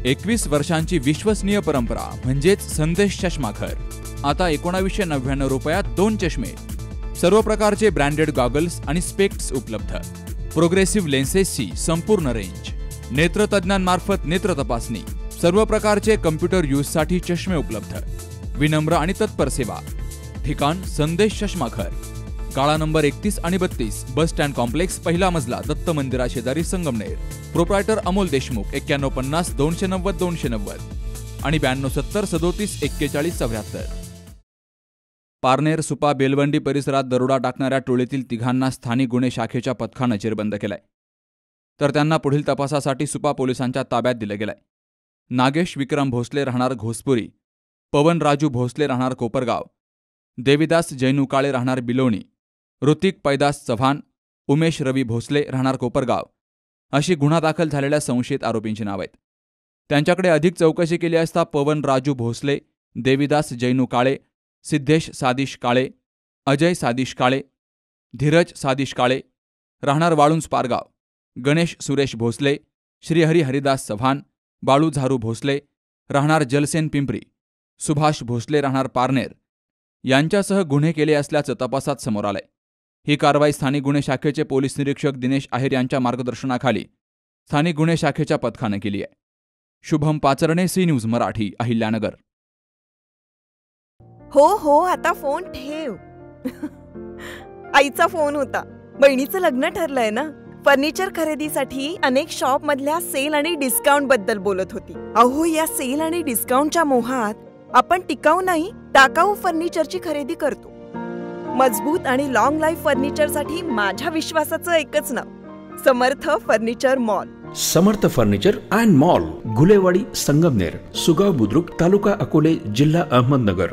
21 वर्षांची विश्वसनीय परंपरा म्हणजेच संदेश चष्माघर. आता 1999 रुपयात 2 चष्मे. सर्व प्रकारचे ब्रँडेड गॉगल्स आणि स्पेक्ट्स उपलब्ध. प्रोग्रेसिव्ह लेन्सेसची संपूर्ण रेंज. नेत्रतज्ञांमार्फत नेत्र तपासणी. सर्व प्रकारचे कम्प्युटर यूजसाठी चष्मे उपलब्ध. विनम्र आणि तत्पर सेवा. ठिकाण संदेश चष्माघर. गाळा नंबर 31 आणि 32, बस स्टँड कॉम्प्लेक्स, पहिला मजला, दत्त मंदिरा शेजारी, संगमनेर. प्रोप्रायटर अमोल देशमुख. 9150 290 290 आणि 9270 37 41 74. पारनेर सुपा बेलवंडी परिसरात दरोडा टाकणाऱ्या टोळीतील तिघांना स्थानिक गुन्हे शाखेच्या पथकानं चिरबंद केलाय. तर त्यांना पुढील तपासासाठी सुपा पोलिसांच्या ताब्यात दिलं गेलंय. नागेश विक्रम भोसले राहणार घोसपुरी, पवन राजू भोसले राहणार कोपरगाव, देविदास जैनू काळे राहणार बिलोणी, ऋतिक पैदास चव्हाण, उमेश रवी भोसले राहणार कोपरगाव अशी गुन्हा दाखल झालेल्या संशयित आरोपींची नावं आहेत. त्यांच्याकडे अधिक चौकशी केली असता पवन राजू भोसले, देविदास जैनू काळे, सिद्धेश सादिश काळे, अजय सादिश काळे, धीरज सादिश काळे राहणार वाळुंज पारगाव, गणेश सुरेश भोसले, श्रीहरी हरिदास चव्हाण, बाळू झारू भोसले राहणार जलसेन पिंपरी, सुभाष भोसले राहणार पारनेर यांच्यासह गुन्हे केले असल्याचं तपासात समोर आलंय. ही कारवाई स्थानिक गुन्हे शाखेचे पोलीस निरीक्षक दिनेश आहेर यांच्या मार्गदर्शनाखाली स्थानिक गुन्हे शाखेच्या पथकानं केली आहे. Shubham Pacharne, C news Marathi, Ahilyanagar. हो आता फोन ठेव. आईचा फोन होता. बहिणीचं लग्न ठरलंय ना. फर्निचर खरेदीसाठी अनेक शॉप मधल्या सेल आणि डिस्काउंट बद्दल बोलत होती. अहो, या सेल आणि डिस्काउंटच्या मोहात आपण टिकाऊ नाही, टाकाऊ फर्निचरची खरेदी करतो. मजबूत आणि लॉंग लाईफ फर्निचरसाठी माझ्या विश्वासाचं एकच नाव, Samarth furniture mall. Samarth furniture and mall, Gulewadi, Sangamner, Sugaon Budruk, taluka Akole, जिल्हा अहमदनगर.